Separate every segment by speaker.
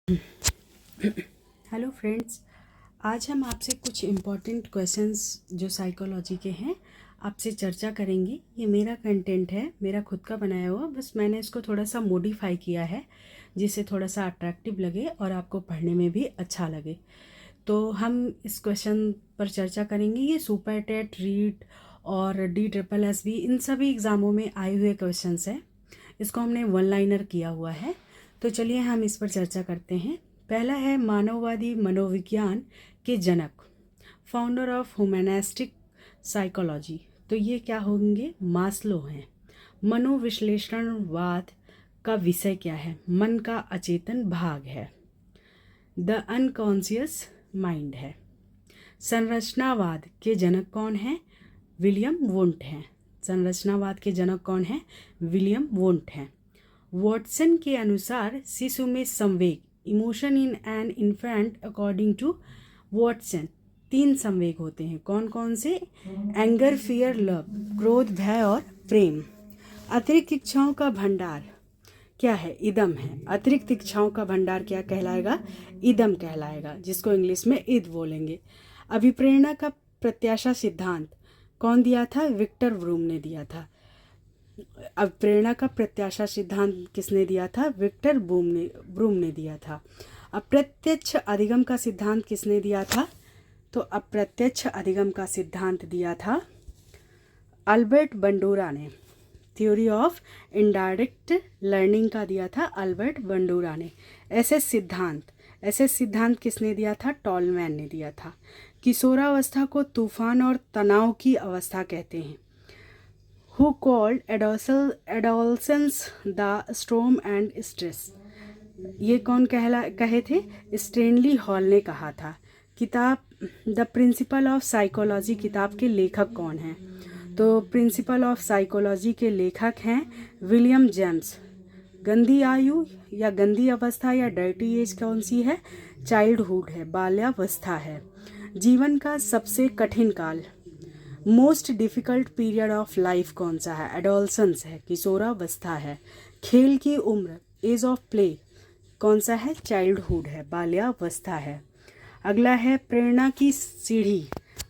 Speaker 1: Hello friends, आज हम आपसे कुछ इम्पॉर्टेंट क्वेश्चंस जो साइकोलॉजी के हैं आपसे चर्चा करेंगे। ये मेरा कंटेंट है, मेरा खुद का बनाया हुआ, बस मैंने इसको थोड़ा सा मॉडिफाई किया है जिससे थोड़ा सा अट्रैक्टिव लगे और आपको पढ़ने में भी अच्छा लगे। तो हम इस क्वेश्चन पर चर्चा करेंगे। ये सुपर टेट, रीट और DSSS इन सभी एग्ज़ामों में आए हुए क्वेश्चंस हैं। इसको हमने वन लाइनर किया हुआ है। तो चलिए हम इस पर चर्चा करते हैं। पहला है मानववादी मनोविज्ञान के जनक, फाउंडर ऑफ ह्यूमैनिस्टिक साइकोलॉजी। तो ये क्या होंगे? मास्लो हैं। मनोविश्लेषणवाद का विषय क्या है? मन का अचेतन भाग है, द अनकॉन्शियस माइंड है। संरचनावाद के जनक कौन हैं? विलियम वुंट हैं। संरचनावाद के जनक कौन हैं? विलियम वुंट हैं। वॉटसन के अनुसार शिशु में संवेग, emotion in an infant according to Watson 3 संवेग होते हैं। कौन कौन से? एंगर, फियर, लव, क्रोध, भय और प्रेम। अतिरिक्त इच्छाओं का भंडार क्या है? इदम है। अतिरिक्त इच्छाओं का भंडार क्या कहलाएगा? इदम कहलाएगा, जिसको इंग्लिश में इद बोलेंगे। अभिप्रेरणा का प्रत्याशा सिद्धांत कौन दिया था? विक्टर ब्रूम ने दिया था। अब प्रेरणा का प्रत्याशा सिद्धांत किसने दिया था? विक्टर ब्रूम ने दिया था। अप्रत्यक्ष अधिगम का सिद्धांत किसने दिया था? तो अप्रत्यक्ष अधिगम का सिद्धांत दिया था अल्बर्ट बंडूरा ने। थ्योरी ऑफ इनडायरेक्ट लर्निंग का दिया था अल्बर्ट बंडूरा ने। एसएस सिद्धांत किसने दिया था? टॉलमैन ने दिया था। किशोरावस्था को तूफान और तनाव की अवस्था कहते हैं। Who called adolescence the storm and stress? ये कौन कहे थे? स्टैनली हॉल ने कहा था। किताब द प्रिंसिपल ऑफ साइकोलॉजी किताब के लेखक कौन हैं? तो प्रिंसिपल ऑफ साइकोलॉजी के लेखक हैं विलियम जेम्स। गंदी आयु या गंदी अवस्था या डर्टी एज कौन सी है? चाइल्डहुड है, बाल्यावस्था है। जीवन का सबसे कठिन काल, most difficult period of life कौन सा है? एडोलसेंस है, किशोरावस्था है। खेल की उम्र, एज ऑफ प्ले कौन सा है? चाइल्डहुड है, बाल्यावस्था है। अगला है प्रेरणा की सीढ़ी,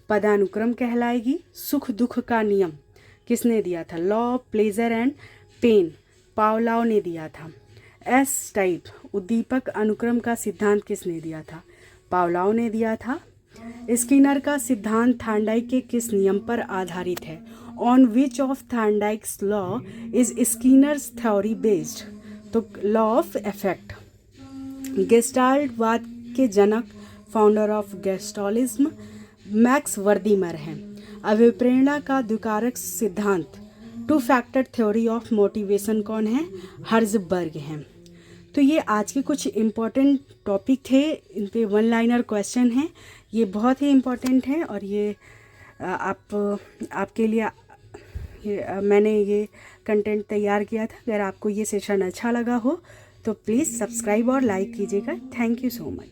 Speaker 1: पदानुक्रम कहलाएगी। सुख दुख का नियम किसने दिया था? Law of pleasure and pain, Pavlov ने दिया था। एस टाइप उद्दीपक अनुक्रम का सिद्धांत किसने दिया था? पावलोव ने दिया था। स्किनर का सिद्धांत थार्नडाइक के किस नियम पर आधारित है? On which of Thorndike's law is Skinner's theory based? तो लॉ ऑफ इफेक्ट। गेस्टाल्टवाद के जनक, founder of Gestaltism, Max Wertheimer हैं। अभिप्रेरणा का द्विकारक सिद्धांत, 2 फैक्टर थ्योरी ऑफ मोटिवेशन कौन है? हर्ज़बर्ग हैं। तो ये आज के कुछ इम्पॉर्टेंट टॉपिक थे, इन पे वन लाइनर क्वेश्चन हैं। ये बहुत ही इम्पॉर्टेंट है और ये आपके लिए मैंने ये कंटेंट तैयार किया था। अगर आपको ये सेशन अच्छा लगा हो तो प्लीज़ सब्सक्राइब और लाइक कीजिएगा। Thank you so much.